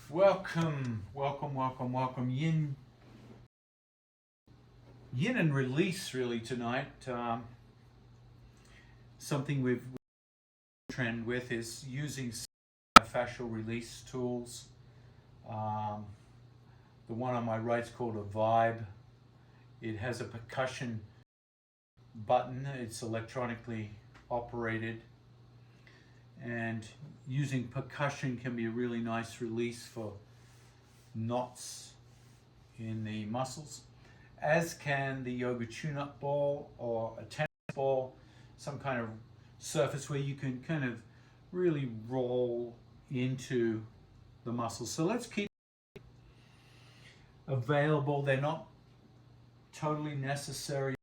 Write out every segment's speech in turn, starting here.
Welcome, welcome, welcome, welcome. Yin and Release really tonight. Something we've trend with is using fascial release tools. The one on my right is called a Vibe. It has a percussion button. It's electronically operated, and using percussion can be a really nice release for knots in the muscles, as can the yoga tune-up ball or a tennis ball, some kind of surface where you can kind of really roll into the muscles. So let's keep available. They're not totally necessary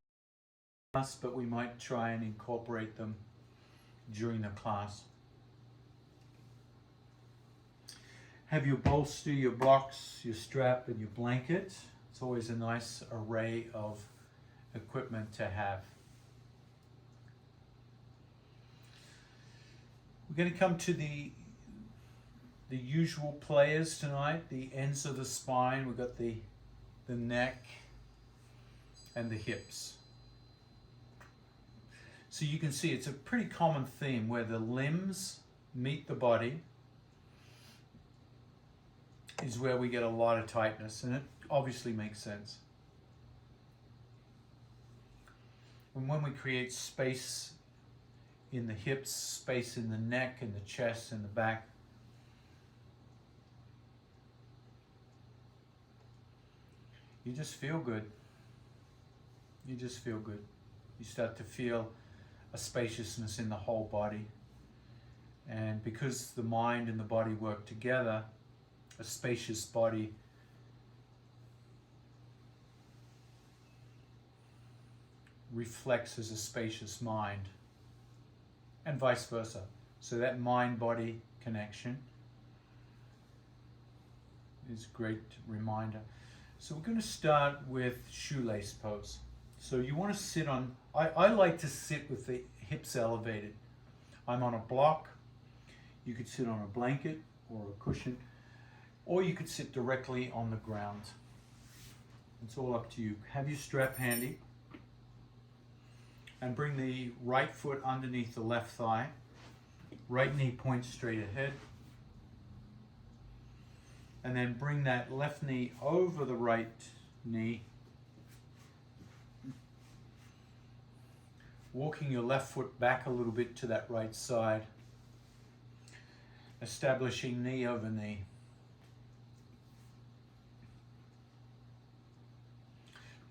for us, but we might try and incorporate them during the class. Have your bolster, your blocks, your strap, and your blanket. It's always a nice array of equipment to have. We're going to come to the usual players tonight, the ends of the spine. We've got the neck and the hips. So you can see it's a pretty common theme where the limbs meet the body is where we get a lot of tightness, and it obviously makes sense. And when we create space in the hips, space in the neck, and the chest, and the back, you just feel good. You just feel good. You start to feel a spaciousness in the whole body. And because the mind and the body work together, a spacious body reflects as a spacious mind, and vice versa. So that mind-body connection is a great reminder. So we're going to start with shoelace pose. So you want to sit on, I like to sit with the hips elevated. I'm on a block. You could sit on a blanket or a cushion, or you could sit directly on the ground. It's all up to you. Have your strap handy, and bring the right foot underneath the left thigh. Right knee points straight ahead. And then bring that left knee over the right knee. Walking your left foot back a little bit to that right side. Establishing knee over knee.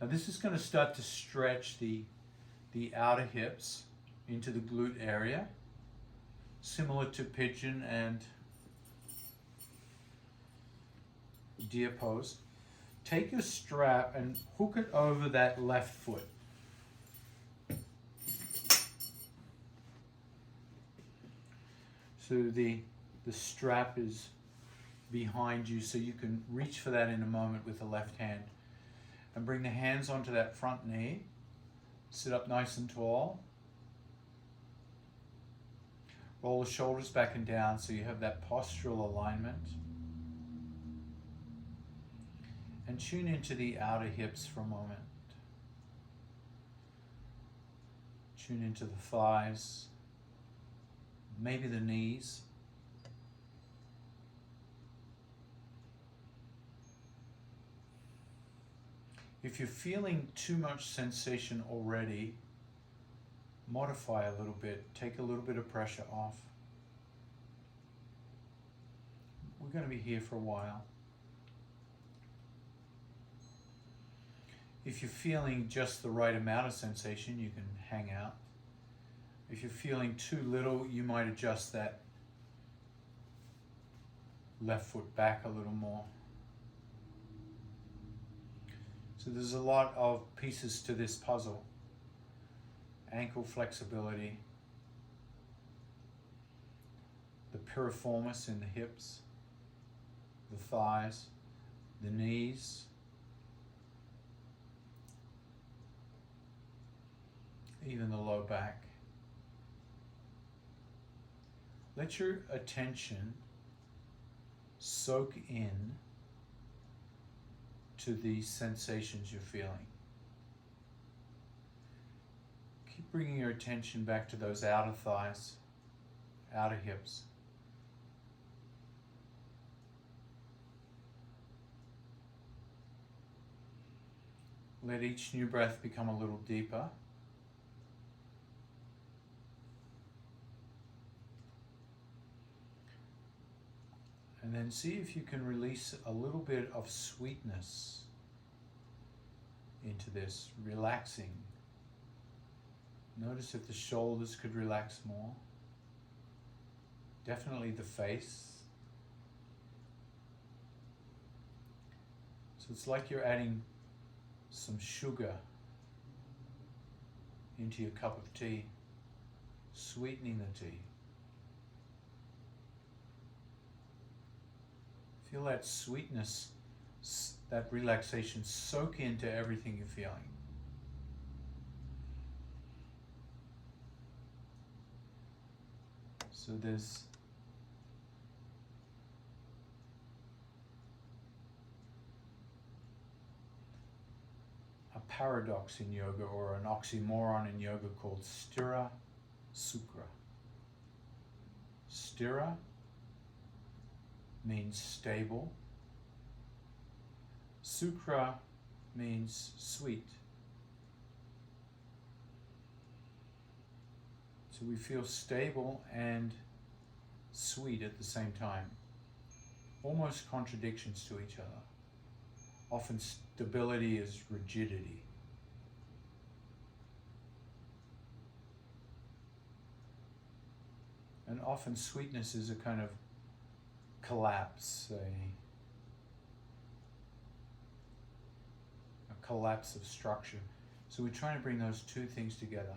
Now this is going to start to stretch the outer hips into the glute area, similar to pigeon and deer pose. Take your strap and hook it over that left foot. So the strap is behind you, so you can reach for that in a moment with the left hand. And bring the hands onto that front knee. Sit up nice and tall. Roll the shoulders back and down so you have that postural alignment. And tune into the outer hips for a moment. Tune into the thighs, maybe the knees. If you're feeling too much sensation already, modify a little bit, take a little bit of pressure off. We're going to be here for a while. If you're feeling just the right amount of sensation, you can hang out. If you're feeling too little, you might adjust that left foot back a little more. So there's a lot of pieces to this puzzle. Ankle flexibility, the piriformis in the hips, the thighs, the knees, even the low back. Let your attention soak in to these sensations you're feeling. Keep bringing your attention back to those outer thighs, outer hips. Let each new breath become a little deeper. And then see if you can release a little bit of sweetness into this, relaxing. Notice if the shoulders could relax more. Definitely the face. So it's like you're adding some sugar into your cup of tea, sweetening the tea. Feel that sweetness, that relaxation soak into everything you're feeling. So there's a paradox in yoga, or an oxymoron in yoga, called stira sukra. Stira means stable. Sukra means sweet. So we feel stable and sweet at the same time. Almost contradictions to each other. Often stability is rigidity. And often sweetness is a kind of collapse, a collapse of structure. So we're trying to bring those two things together.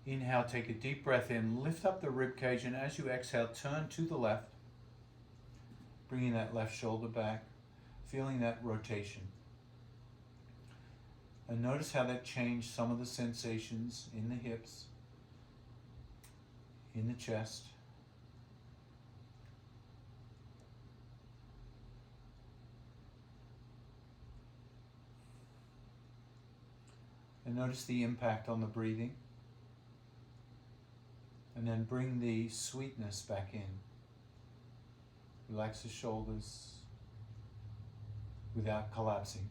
Inhale, take a deep breath in, lift up the rib cage, and as you exhale, turn to the left, bringing that left shoulder back, feeling that rotation. And notice how that changed some of the sensations in the hips, in the chest. And notice the impact on the breathing. And then bring the sweetness back in. Relax the shoulders without collapsing.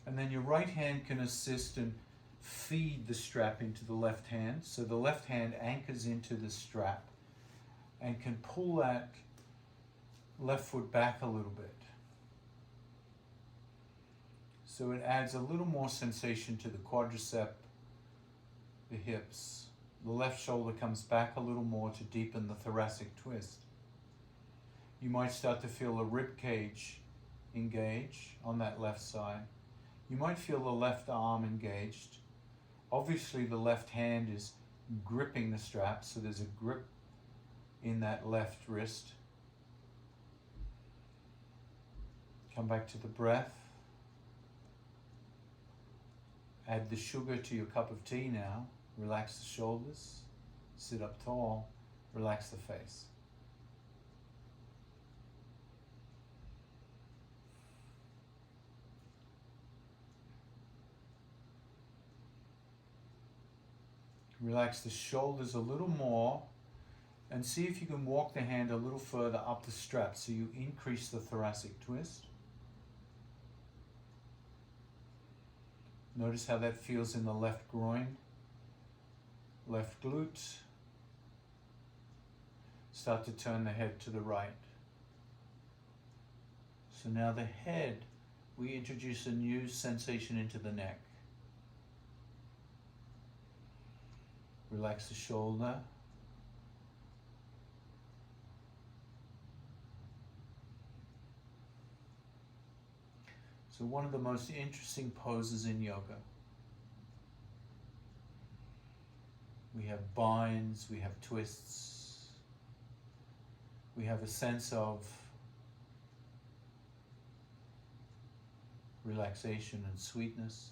And then your right hand can assist and feed the strap into the left hand. So the left hand anchors into the strap and can pull that left foot back a little bit. So it adds a little more sensation to the quadricep, the hips. The left shoulder comes back a little more to deepen the thoracic twist. You might start to feel the rib cage engage on that left side. You might feel the left arm engaged. Obviously the left hand is gripping the strap, so there's a grip in that left wrist. Come back to the breath. Add the sugar to your cup of tea now. Relax the shoulders, sit up tall, relax the face. Relax the shoulders a little more and see if you can walk the hand a little further up the strap so you increase the thoracic twist. Notice how that feels in the left groin, left glute. Start to turn the head to the right. So now the head, we introduce a new sensation into the neck. Relax the shoulder. So one of the most interesting poses in yoga. We have binds, we have twists, we have a sense of relaxation and sweetness.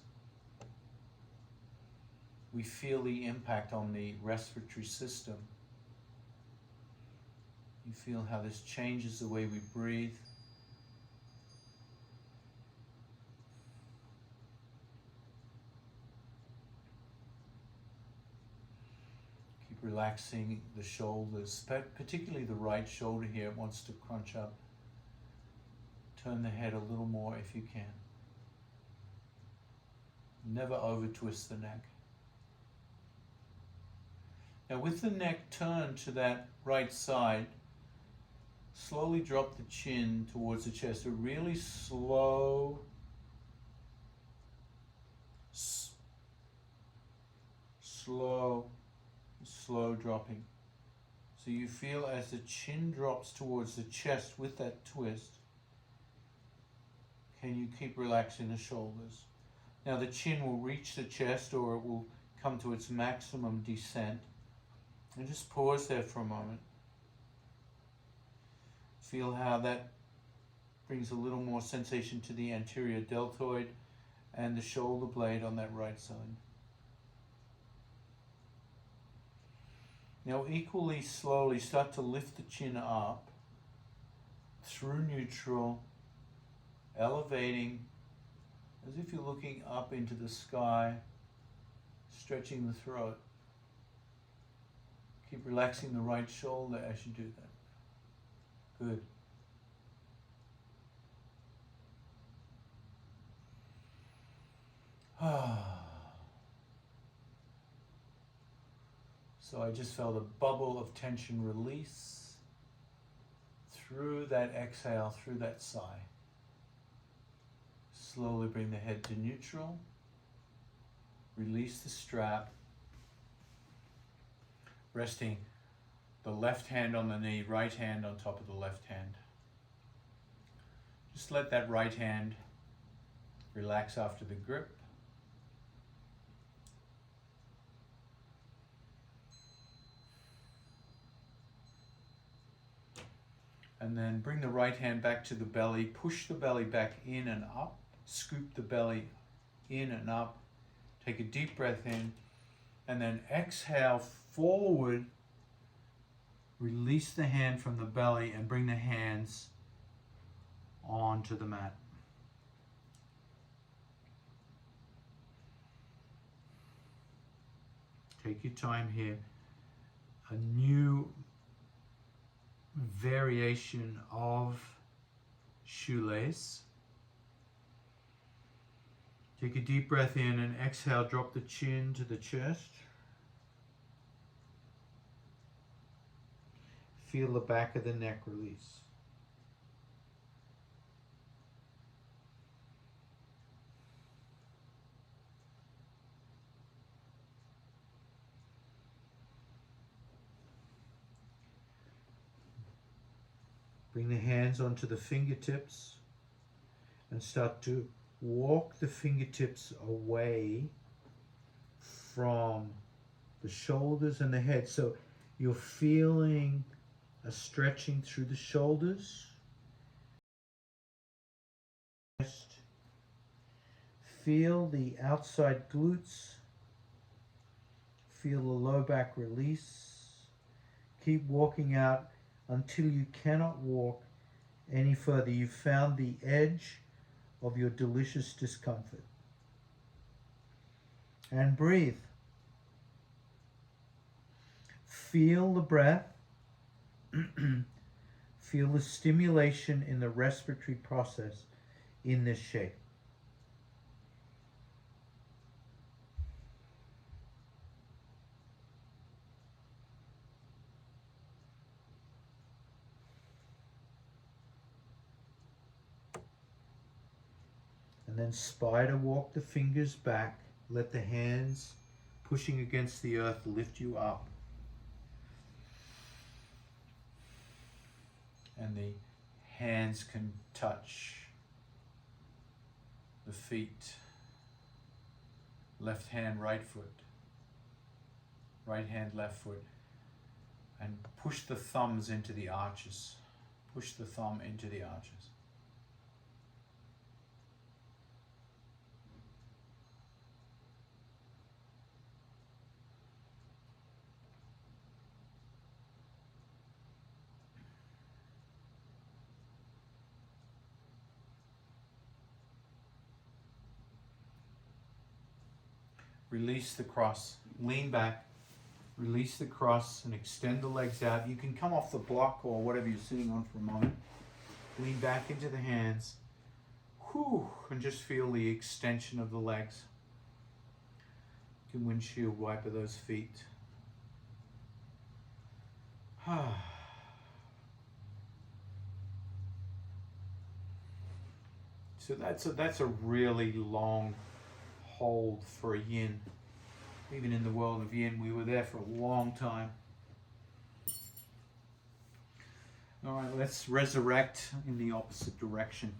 We feel the impact on the respiratory system You feel how this changes the way we breathe. Keep relaxing the shoulders, particularly the right shoulder here. It wants to crunch up. Turn the head a little more if you can. Never over twist the neck. Now with the neck turned to that right side, slowly drop the chin towards the chest. A really slow, slow dropping. So you feel as the chin drops towards the chest with that twist, can you keep relaxing the shoulders? Now the chin will reach the chest or it will come to its maximum descent. And just pause there for a moment. Feel how that brings a little more sensation to the anterior deltoid and the shoulder blade on that right side. Now equally slowly start to lift the chin up through neutral, elevating as if you're looking up into the sky, stretching the throat. Keep relaxing the right shoulder as you do that. Good. So I just felt a bubble of tension release through that exhale, through that sigh. Slowly bring the head to neutral. Release the strap. Resting the left hand on the knee, right hand on top of the left hand. Just let that right hand relax after the grip. And then bring the right hand back to the belly, push the belly back in and up, scoop the belly in and up, take a deep breath in, and then exhale forward, release the hand from the belly and bring the hands onto the mat. Take your time here. A new variation of shoelace. Take a deep breath in and exhale, drop the chin to the chest. Feel the back of the neck release. Bring the hands onto the fingertips and start to walk the fingertips away from the shoulders and the head. So you're feeling a stretching through the shoulders. Feel the outside glutes. Feel the low back release. Keep walking out until you cannot walk any further. You've found the edge of your delicious discomfort. And breathe. Feel the breath. Feel the stimulation in the respiratory process in this shape. And then spider walk the fingers back. Let the hands pushing against the earth lift you up. And the hands can touch the feet. Left hand, right foot. Right hand, left foot. And push the thumbs into the arches. Push the thumb into the arches. release the cross, lean back, release the cross and extend the legs out. You can come off the block or whatever you're sitting on for a moment. Lean back into the hands. Whew, and just feel the extension of the legs. You can windshield wiper those feet. So that's a really long hold for a yin. Even in the world of yin, we were there for a long time. All right, let's resurrect in the opposite direction.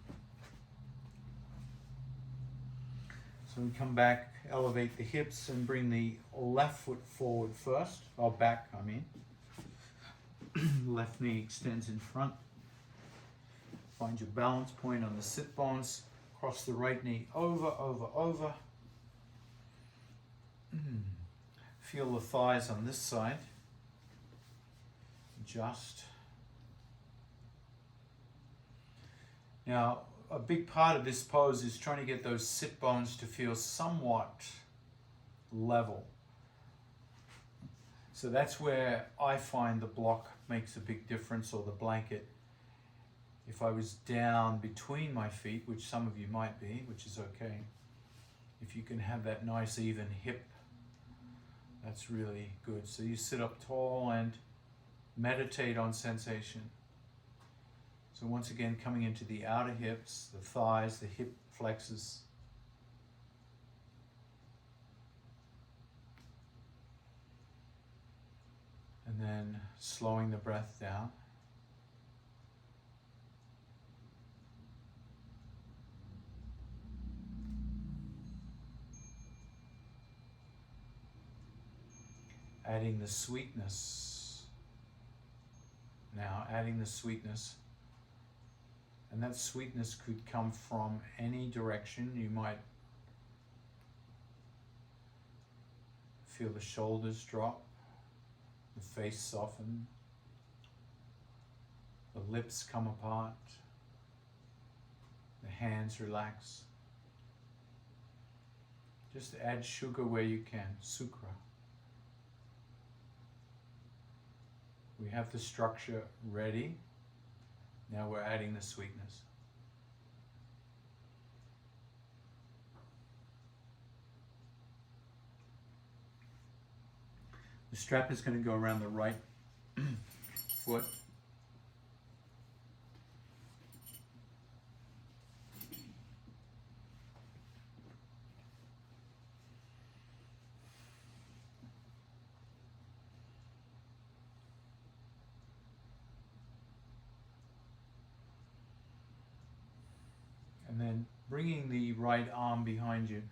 So we come back, elevate the hips and bring the left foot forward first, or back, I mean. Left knee extends in front. Find your balance point on the sit bones. Cross the right knee over, over, over. Feel the thighs on this side. Adjust. Now, a big part of this pose is trying to get those sit bones to feel somewhat level. So that's where I find the block makes a big difference, or the blanket. If I was down between my feet, which some of you might be, which is okay, if you can have that nice even hip, that's really good. So you sit up tall and meditate on sensation. So once again, coming into the outer hips, the thighs, the hip flexors. And then slowing the breath down. Adding the sweetness. Now adding the sweetness. And that sweetness could come from any direction. You might feel the shoulders drop, the face soften, the lips come apart, the hands relax. Just add sugar where you can, sukra. We have the structure ready. Now we're adding the sweetness. The strap is going to go around the right foot. And then bringing the right arm behind you,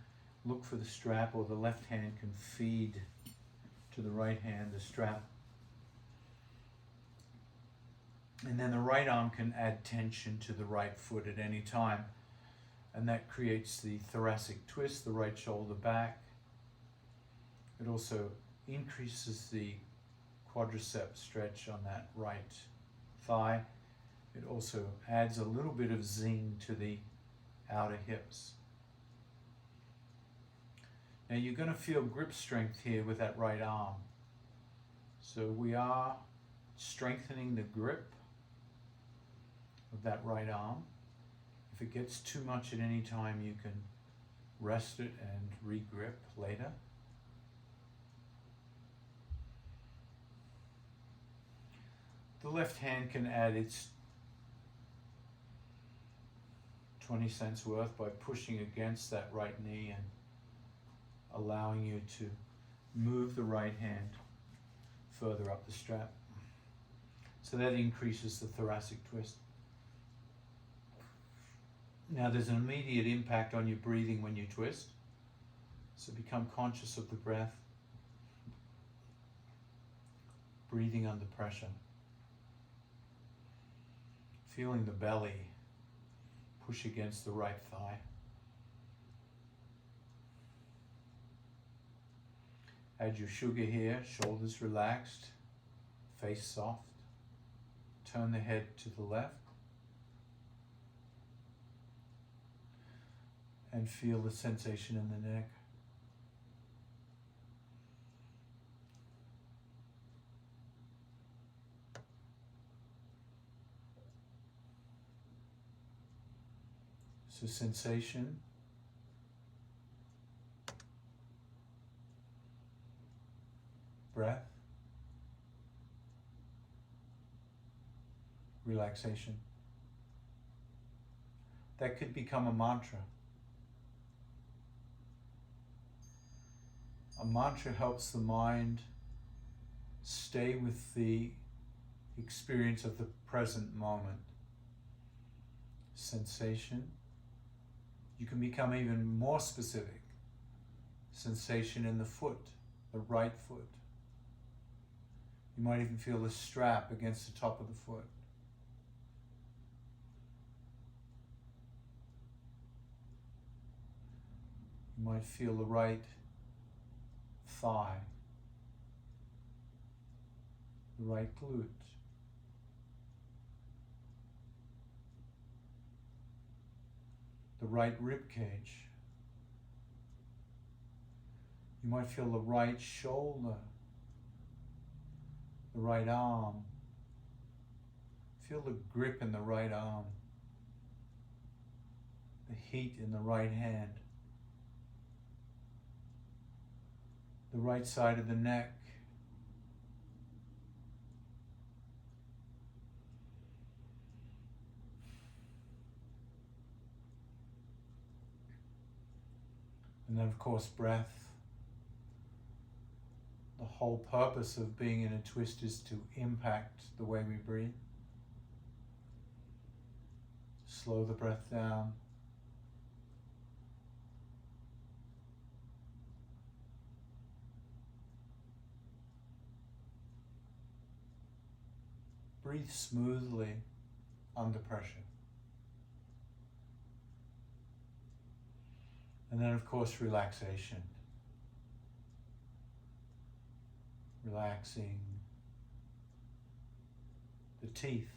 look for the strap, or the left hand can feed to the right hand the strap. And then the right arm can add tension to the right foot at any time. And that creates the thoracic twist, the right shoulder back. It also increases the quadricep stretch on that right thigh. It also adds a little bit of zing to the outer hips. Now you're going to feel grip strength here with that right arm. So we are strengthening the grip of that right arm. If it gets too much at any time, you can rest it and re-grip later. The left hand can add its 20 cents worth by pushing against that right knee and allowing you to move the right hand further up the strap. So that increases the thoracic twist. Now there's an immediate impact on your breathing when you twist. So become conscious of the breath. Breathing under pressure. Feeling the belly push against the right thigh. Add your sugar here, shoulders relaxed, face soft. Turn the head to the left. And feel the sensation in the neck. So sensation, breath, relaxation. That could become a mantra. A mantra helps the mind stay with the experience of the present moment. Sensation. You can become even more specific. Sensation in the foot, the right foot. You might even feel the strap against the top of the foot. You might feel the right thigh, the right glute. The right rib cage. You might feel the right shoulder, the right arm. Feel the grip in the right arm, the heat in the right hand, the right side of the neck. And then of course breath. The whole purpose of being in a twist is to impact the way we breathe. Slow the breath down. Breathe smoothly under pressure. And then of course relaxation. Relaxing the teeth.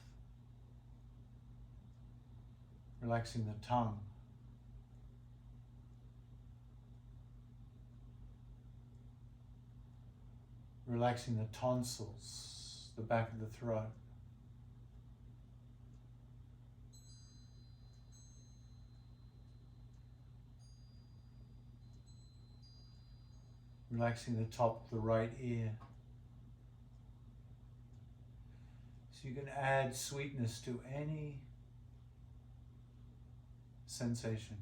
Relaxing the tongue. Relaxing the tonsils, the back of the throat. Relaxing the top of the right ear. So you can add sweetness to any sensation.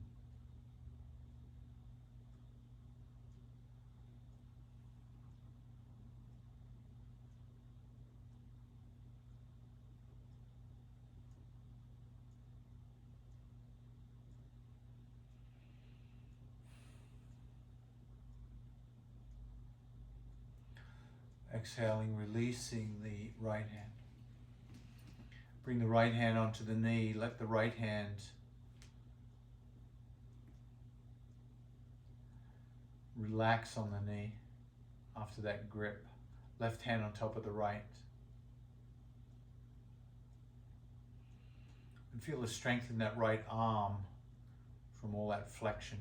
Exhaling, releasing the right hand. Bring the right hand onto the knee. Let the right hand relax on the knee after that grip. Left hand on top of the right. And feel the strength in that right arm from all that flexion.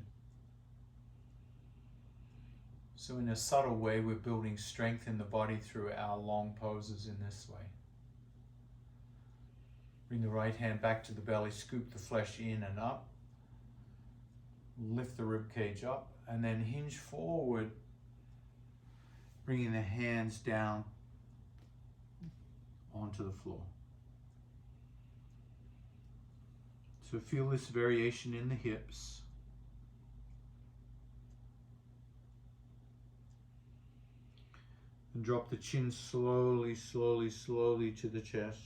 So in a subtle way, we're building strength in the body through our long poses in this way. Bring the right hand back to the belly, scoop the flesh in and up. Lift the rib cage up and then hinge forward, bringing the hands down onto the floor. So feel this variation in the hips. And drop the chin slowly, slowly, slowly to the chest.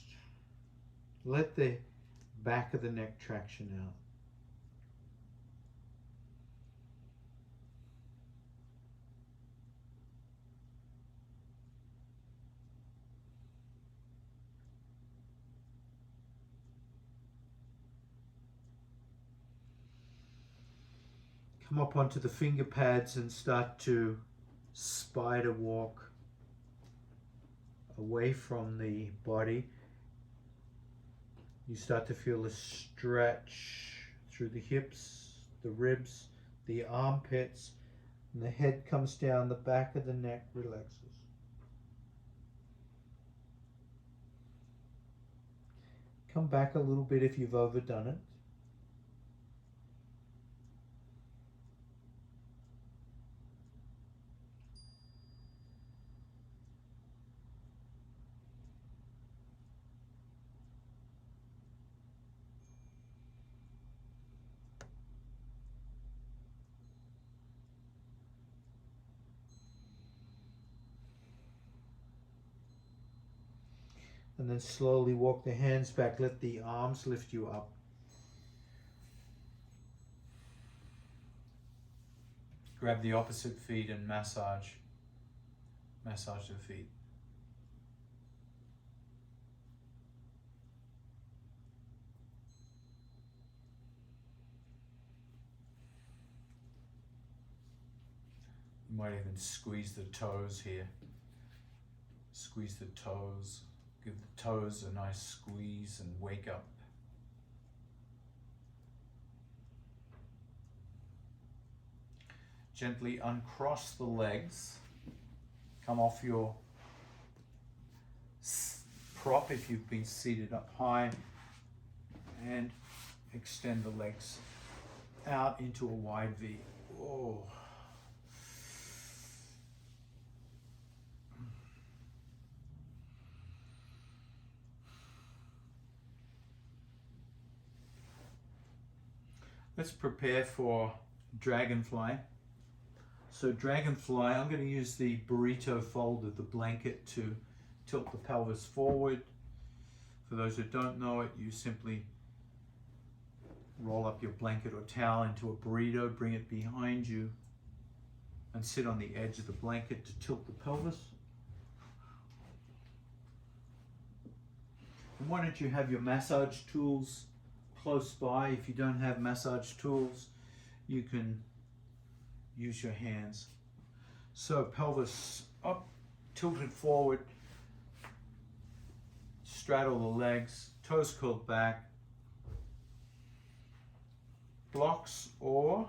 Let the back of the neck traction out. Come up onto the finger pads and start to spider walk away from the body. You start to feel a stretch through the hips, the ribs, the armpits, and the head comes down, the back of the neck relaxes. Come back a little bit if you've overdone it. And then slowly walk the hands back. Let the arms lift you up. Grab the opposite feet and massage the feet. You might even squeeze the toes here. Squeeze the toes. Give the toes a nice squeeze and wake up. Gently uncross the legs. Come off your prop if you've been seated up high, and extend the legs out into a wide V. Oh. Let's prepare for dragonfly. So dragonfly, I'm going to use the burrito fold of the blanket to tilt the pelvis forward. For those who don't know it, you simply roll up your blanket or towel into a burrito, bring it behind you, and sit on the edge of the blanket to tilt the pelvis. And why don't you have your massage tools close by? If you don't have massage tools, you can use your hands. So pelvis up, tilted forward, straddle the legs, toes curled back, blocks or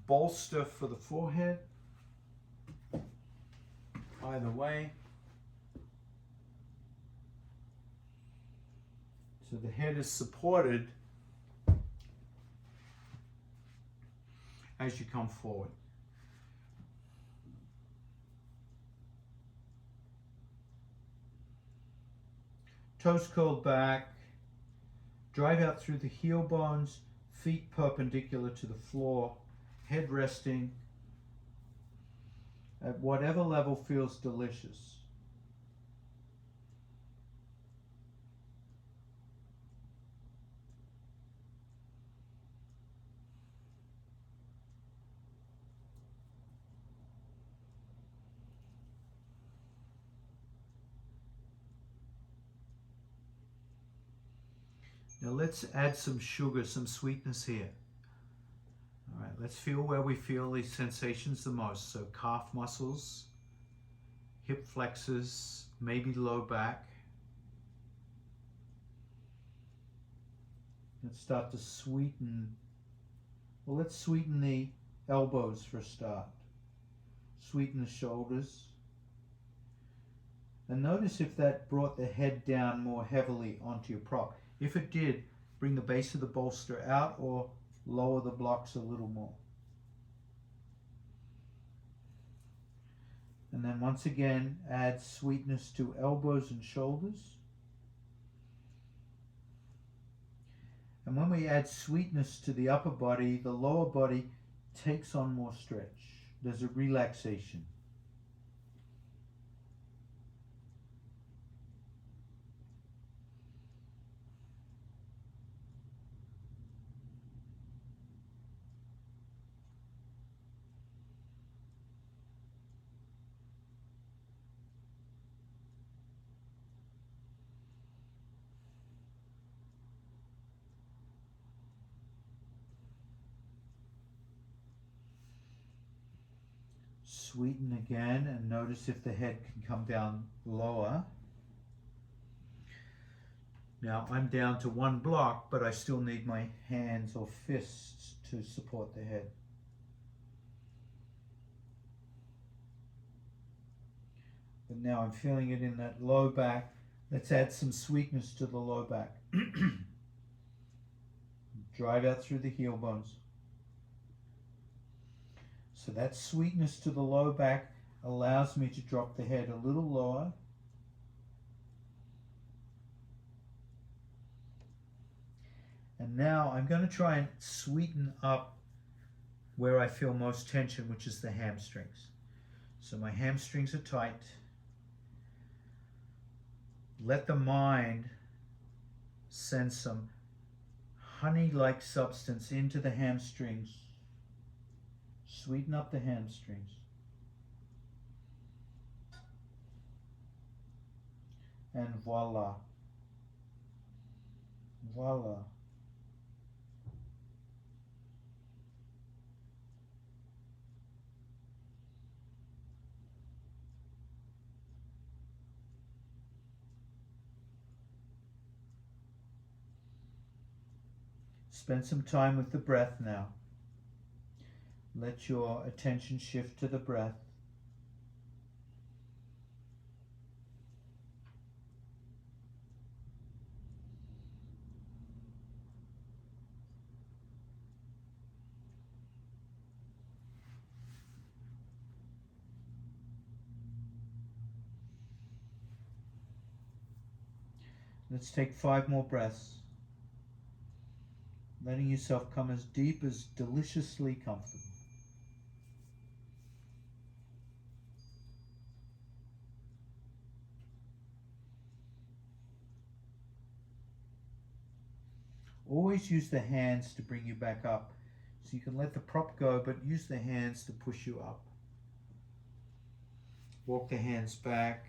bolster for the forehead, either way. So the head is supported as you come forward. Toes curled back, drive out through the heel bones, feet perpendicular to the floor, head resting at whatever level feels delicious. Now let's add some sugar, some sweetness here. All right, let's feel where we feel these sensations the most. So calf muscles, hip flexors, maybe low back. Let's start to sweeten. Well, let's sweeten the elbows for a start. Sweeten the shoulders. And notice if that brought the head down more heavily onto your prop. If it did, bring the base of the bolster out or lower the blocks a little more. And then once again, add sweetness to elbows and shoulders. And when we add sweetness to the upper body, the lower body takes on more stretch. There's a relaxation. Sweeten again and notice if the head can come down lower. Now I'm down to one block, but I still need my hands or fists to support the head. But now I'm feeling it in that low back. Let's add some sweetness to the low back. Drive out through the heel bones. So that sweetness to the low back allows me to drop the head a little lower. And now I'm going to try and sweeten up where I feel most tension, which is the hamstrings. So my hamstrings are tight. let the mind send some honey-like substance into the hamstrings. Sweeten up the hamstrings. And voila. Voila. Spend some time with the breath now. Let your attention shift to the breath. Let's take 5 more breaths. Letting yourself come as deep as deliciously comfortable. Always use the hands to bring you back up. So you can let the prop go, but use the hands to push you up. Walk the hands back.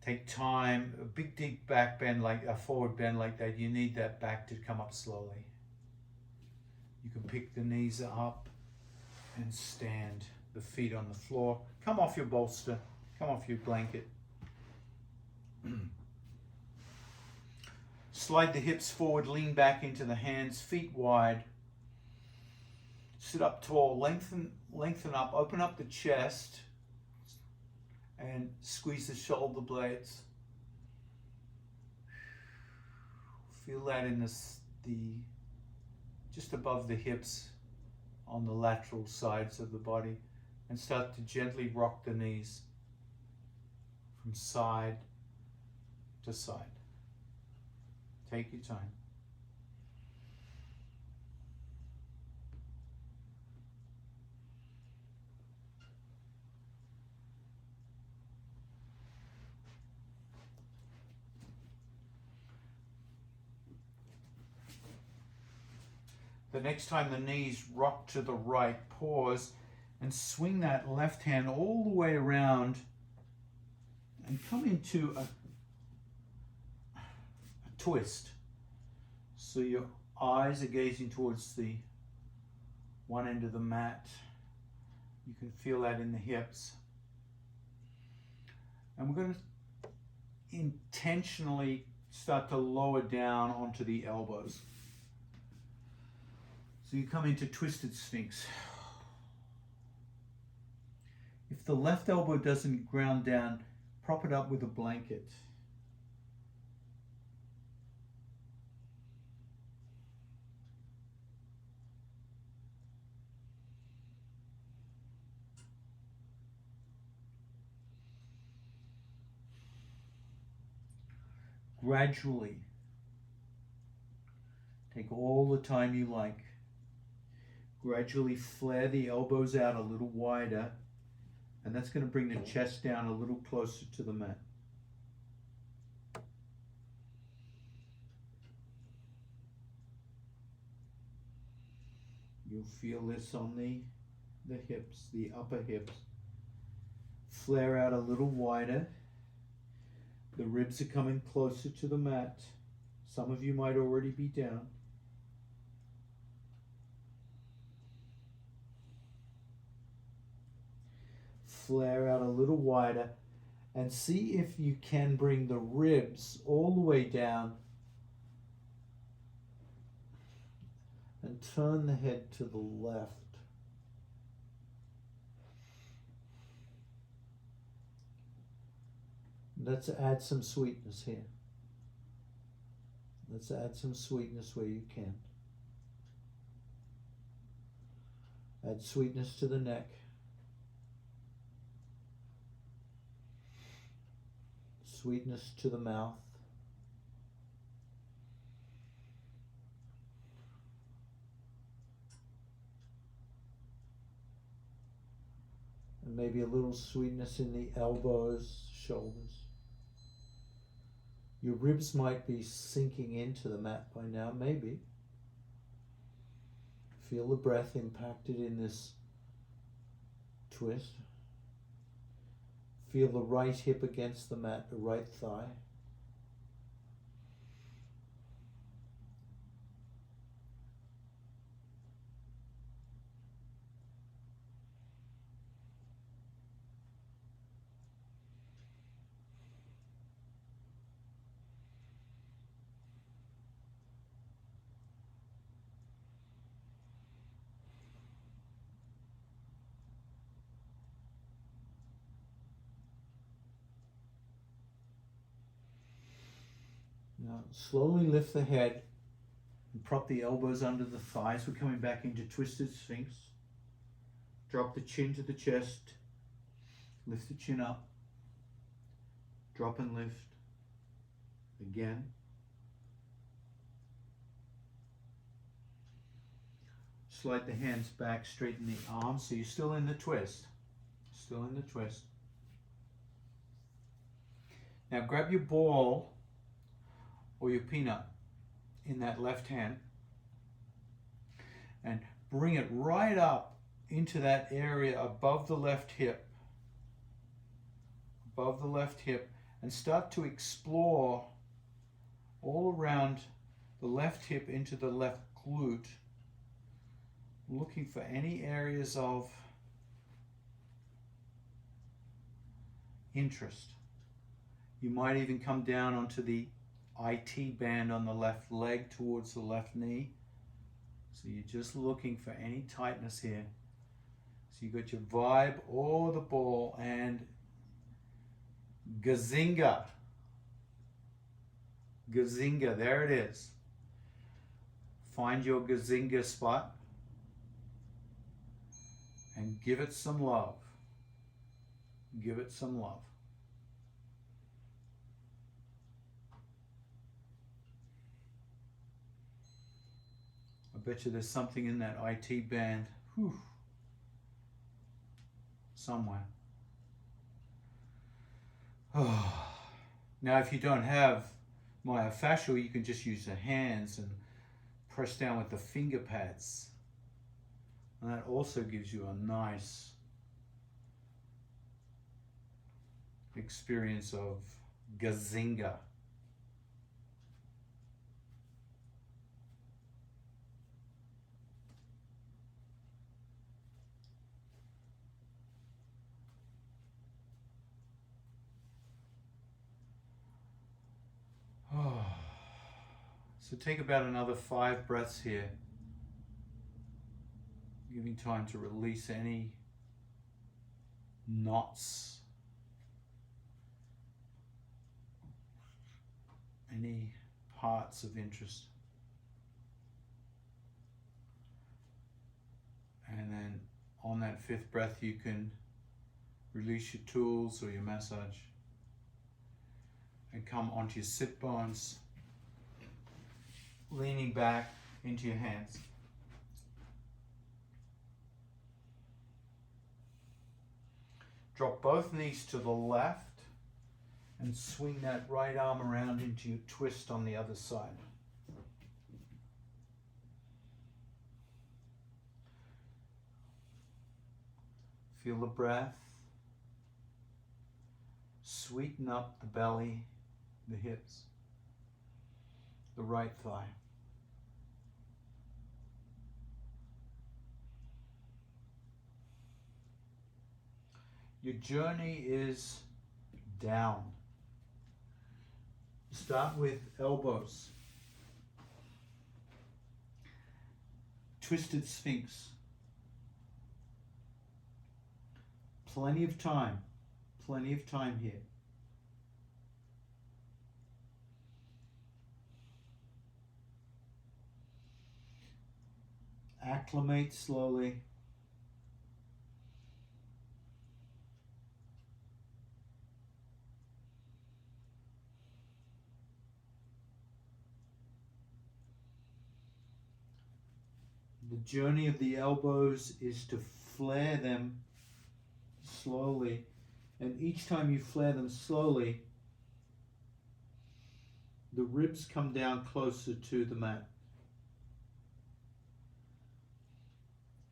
Take time, a big deep back bend, like a forward bend like that. You need that back to come up slowly. You can pick the knees up and stand, the feet on the floor. Come off your bolster, come off your blanket. Slide the hips forward, lean back into the hands, feet wide. Sit up tall, lengthen up, open up the chest and squeeze the shoulder blades. Feel that in the just above the hips on the lateral sides of the body, and start to gently rock the knees from side to side. Take your time. The next time the knees rock to the right, pause and swing that left hand all the way around and come into a twist. So your eyes are gazing towards the one end of the mat. You can feel that in the hips. And we're going to intentionally start to lower down onto the elbows. So you come into twisted sphinx. If the left elbow doesn't ground down, prop it up with a blanket. Gradually, take all the time you like. Gradually flare the elbows out a little wider, and that's going to bring the chest down a little closer to the mat. You'll feel this on the hips, the upper hips. Flare out a little wider. The ribs are coming closer to the mat. Some of you might already be down. Flare out a little wider and see if you can bring the ribs all the way down and turn the head to the left. Let's add some sweetness here. Let's add some sweetness where you can. Add sweetness to the neck. Sweetness to the mouth. And maybe a little sweetness in the elbows, shoulders. Your ribs might be sinking into the mat by now, maybe. Feel the breath impacted in this twist. Feel the right hip against the mat, the right thigh. Now slowly lift the head and prop the elbows under the thighs. We're coming back into twisted sphinx. Drop the chin to the chest. Lift the chin up. Drop and lift. Again. Slide the hands back, straighten the arms. So you're still in the twist. Still in the twist. Now grab your ball or your peanut in that left hand and bring it right up into that area above the left hip. Above the left hip, and start to explore all around the left hip into the left glute, looking for any areas of interest. You might even come down onto the IT band on the left leg towards the left knee. So you're just looking for any tightness here. So you got your vibe or the ball and Gazinga. Gazinga, there it is. Find your Gazinga spot and give it some love. Give it some love. I bet you there's something in that IT band. Whew. Somewhere. Oh. Now if you don't have myofascial, you can just use the hands and press down with the finger pads. And that also gives you a nice experience of Gazinga. So take about another 5 breaths here, giving time to release any knots, any parts of interest. And then on that 5th breath, you can release your tools or your massage and come onto your sit bones, leaning back into your hands. Drop both knees to the left and swing that right arm around into your twist on the other side. Feel the breath. Sweeten up the belly, the hips, the right thigh. Your journey is down. Start with elbows. Twisted Sphinx. Plenty of time here. Acclimate slowly. The journey of the elbows is to flare them slowly, and each time you flare them slowly, the ribs come down closer to the mat.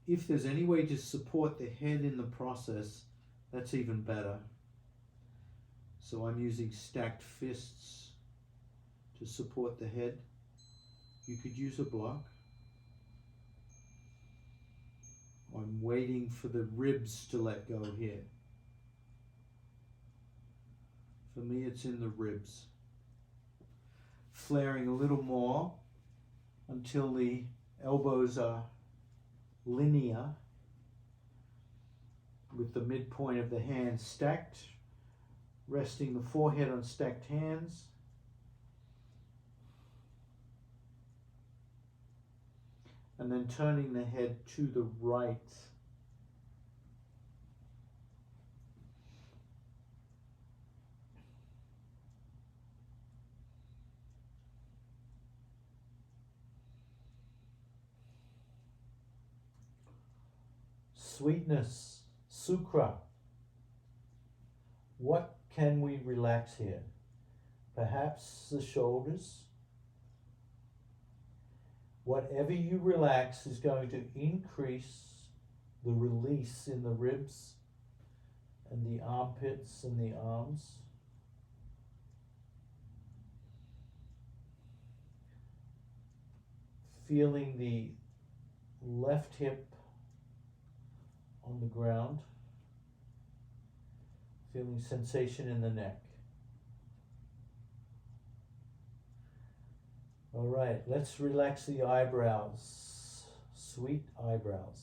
If there's any way to support the head in the process, that's even better. So I'm using stacked fists to support the head. You could use a block. I'm waiting for the ribs to let go here. For me, it's in the ribs. Flaring a little more until the elbows are linear with the midpoint of the hand stacked, resting the forehead on stacked hands. And then turning the head to the right. Sweetness, sukha. What can we relax here? Perhaps the shoulders. Whatever you relax is going to increase the release in the ribs and the armpits and the arms. Feeling the left hip on the ground. Feeling sensation in the neck. All right, let's relax the eyebrows. Sweet eyebrows.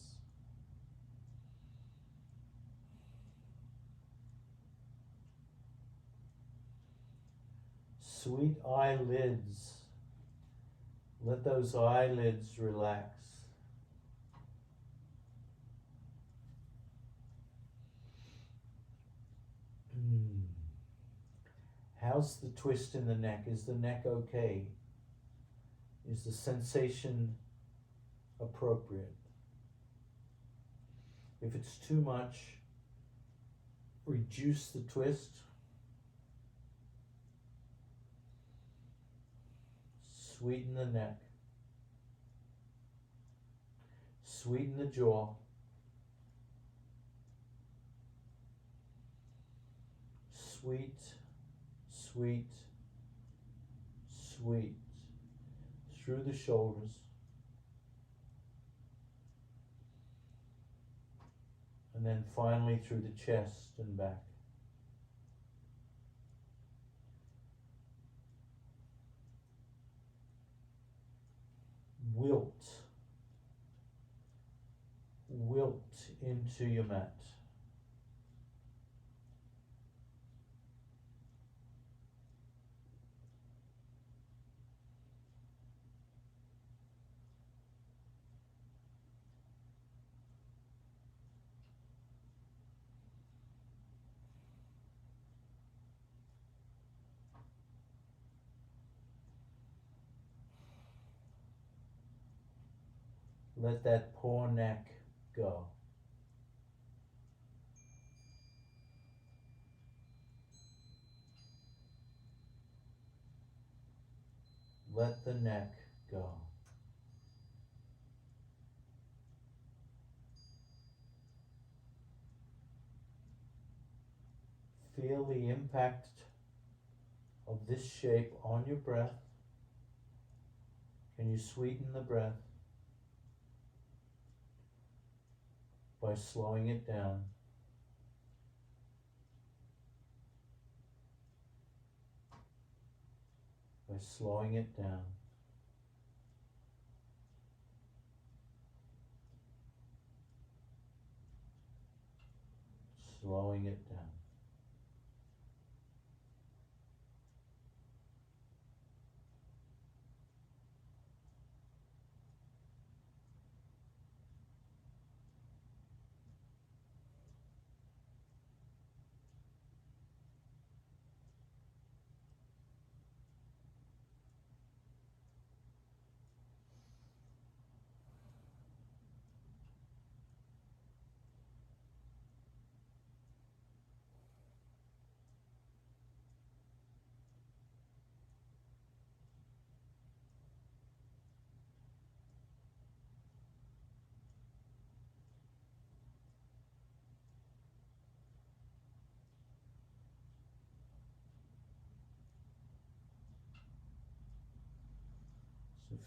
Sweet eyelids. Let those eyelids relax. How's the twist in the neck? Is the neck okay? Is the sensation appropriate? If it's too much, reduce the twist. Sweeten the neck. Sweeten the jaw. Sweet, sweet, sweet. Through the shoulders. And then finally through the chest and back. Wilt. Wilt into your mat. Let that poor neck go. Let the neck go. Feel the impact of this shape on your breath. Can you sweeten the breath by slowing it down? By slowing it down. Slowing it down.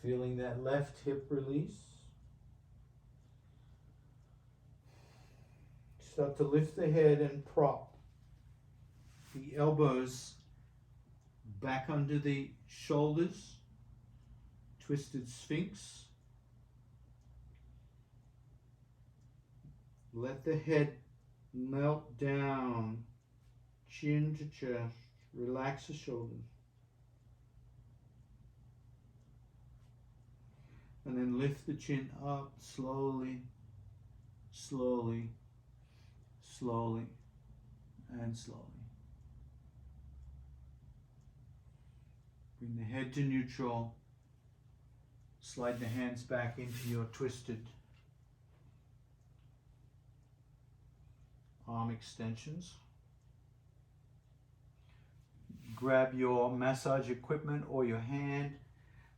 Feeling that left hip release. Start to lift the head and prop the elbows back under the shoulders. Twisted Sphinx. Let the head melt down, chin to chest. Relax the shoulders. And then lift the chin up slowly, slowly, slowly, and slowly. Bring the head to neutral. Slide the hands back into your twisted arm extensions. Grab your massage equipment or your hand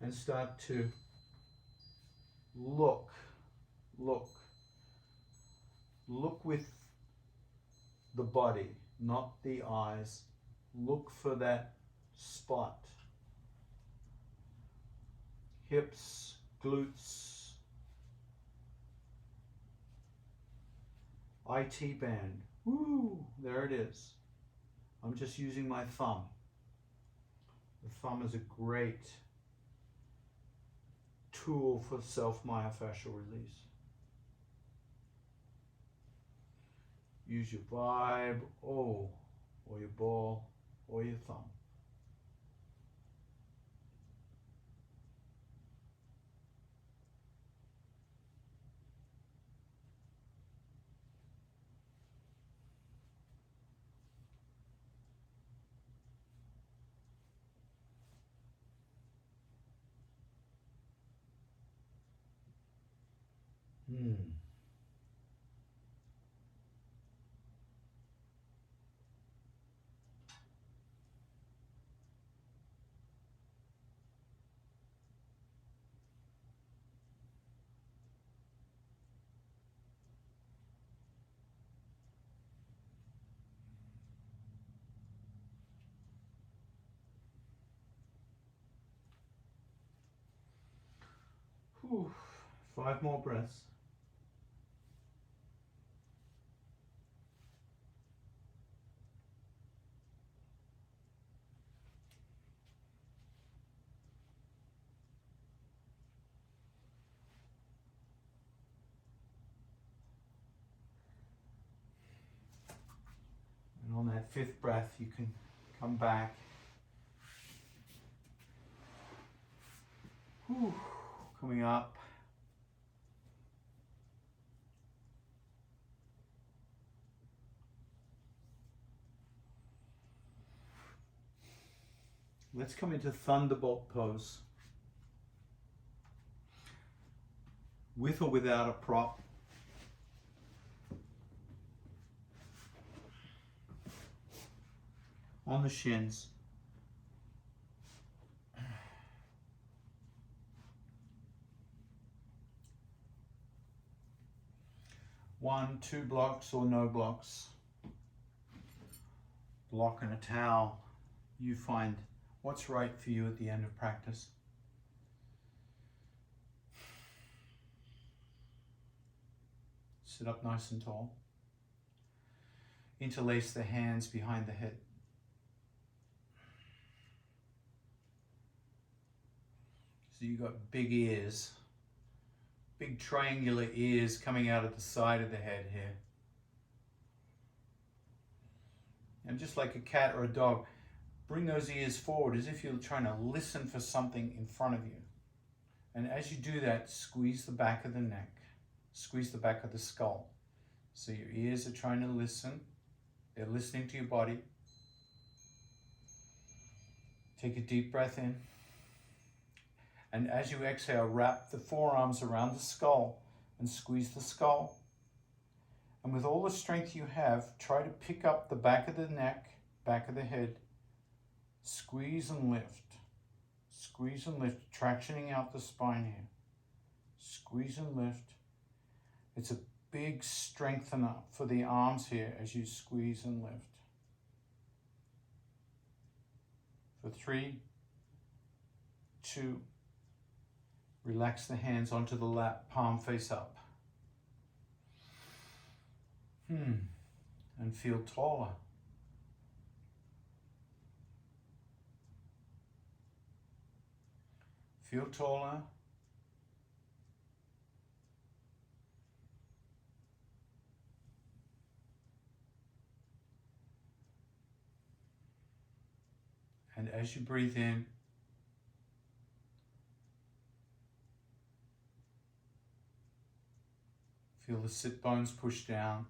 and start to look with the body, not the eyes. Look for that spot. Hips, glutes, IT band. Woo, there it is. I'm just using my thumb. The thumb is a great tool for self-myofascial release. Use your vibe, or your ball, or your thumb. Whew. 5 more breaths. And on that 5th breath, you can come back. Whew. Coming up. Let's come into Thunderbolt pose. With or without a prop. On the shins. One, 2 blocks or no blocks. Block and a towel. You find what's right for you at the end of practice. Sit up nice and tall. Interlace the hands behind the head. So you've got big ears, big triangular ears coming out of the side of the head here. And just like a cat or a dog, bring those ears forward as if you're trying to listen for something in front of you. And as you do that, squeeze the back of the neck, squeeze the back of the skull. So your ears are trying to listen. They're listening to your body. Take a deep breath in. And as you exhale, wrap the forearms around the skull and squeeze the skull. And with all the strength you have, try to pick up the back of the neck, back of the head. Squeeze and lift. Squeeze and lift, tractioning out the spine here. Squeeze and lift. It's a big strengthener for the arms here as you squeeze and lift. For 3, 2, Relax the hands onto the lap, palm face up. And feel taller. Feel taller. And as you breathe in, feel the sit bones push down.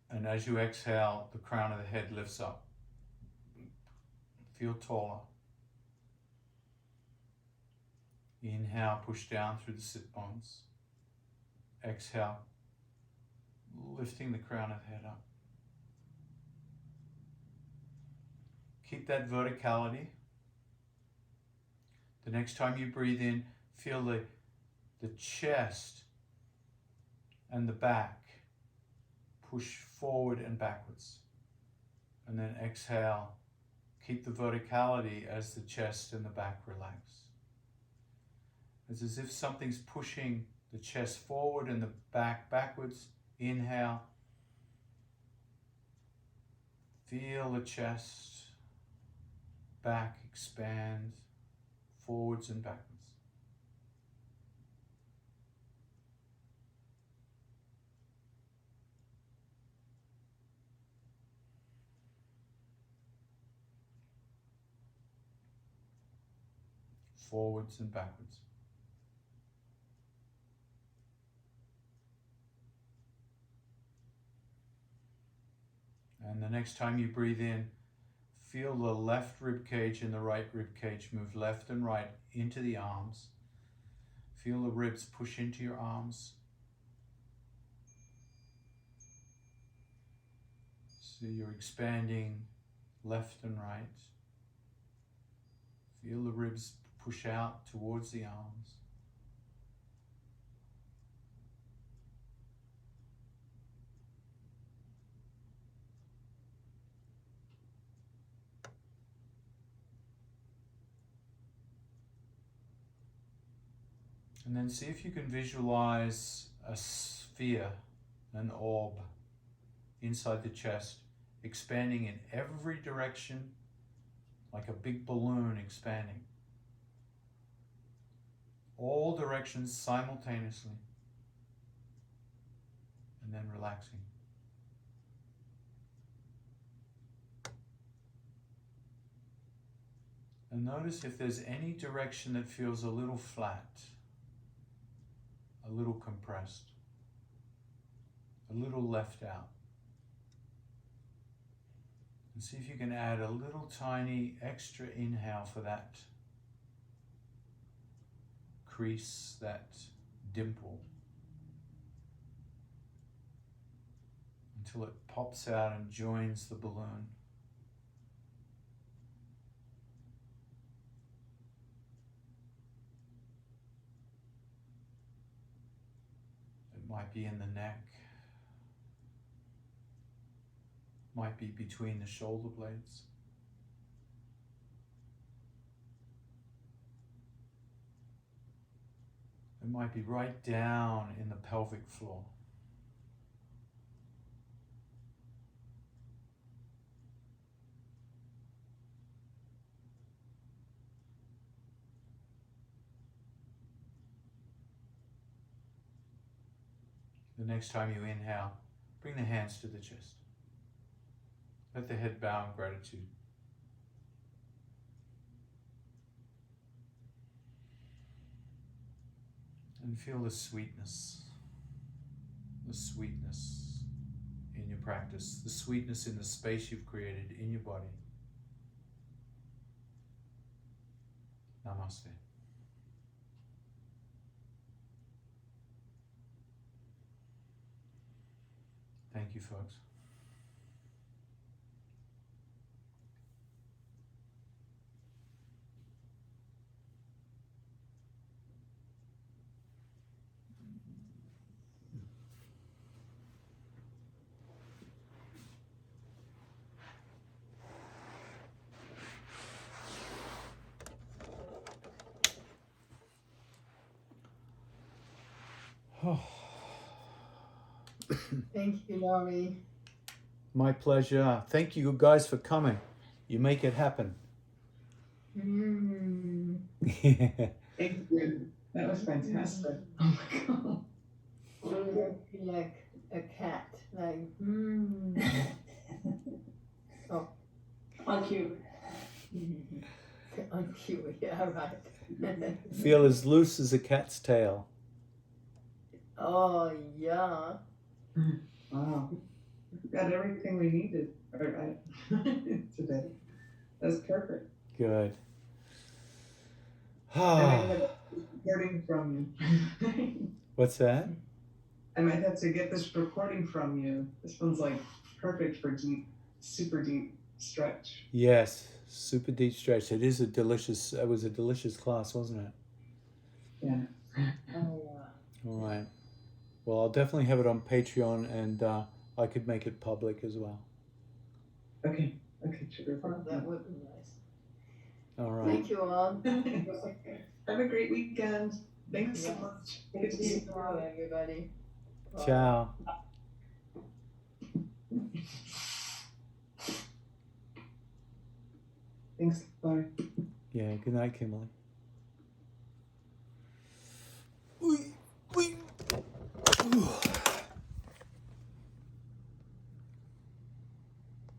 And as you exhale, the crown of the head lifts up. Feel taller. Inhale, push down through the sit bones. Exhale, lifting the crown of the head up. Keep that verticality. The next time you breathe in, feel the chest and the back push forward and backwards. And then exhale, keep the verticality as the chest and the back relax. It's as if something's pushing the chest forward and the back backwards. Inhale. Feel the chest, back expand, forwards and backwards. Forwards and backwards. And the next time you breathe in, feel the left rib cage and the right rib cage move left and right into the arms. Feel the ribs push into your arms. So you're expanding left and right. Feel the ribs push out towards the arms. And then see if you can visualize a sphere, an orb, inside the chest, expanding in every direction, like a big balloon expanding. All directions simultaneously. And then relaxing. And notice if there's any direction that feels a little flat, a little compressed, a little left out. And see if you can add a little tiny extra inhale for that crease, that dimple, until it pops out and joins the balloon. It might be in the neck, might be between the shoulder blades. It might be right down in the pelvic floor. The next time you inhale, bring the hands to the chest. Let the head bow in gratitude. And feel the sweetness in your practice, the sweetness in the space you've created in your body. Namaste. Thank you, folks. Thank you, Laurie. My pleasure. Thank you guys for coming. You make it happen. Thank you. That was fantastic. Oh my God. I feel like a cat. Like, Oh. On cue. On cue, yeah, right. Feel as loose as a cat's tail. Oh, yeah. Wow. We got everything we needed today. That's perfect. Good. I might have recording from you. What's that? I might have to get this recording from you. This one's like perfect for deep, super deep stretch. Yes, super deep stretch. It was a delicious class, wasn't it? Yeah. Oh, yeah. All right. Well, I'll definitely have it on Patreon, and I could make it public as well. Okay. Okay, terrific. Oh, that would be nice. All right. Thank you all. Have a great weekend. Thanks so much. Good to see you. Hello, everybody. Ciao. Thanks. Bye. Yeah, good night, Kimberly. Ooh.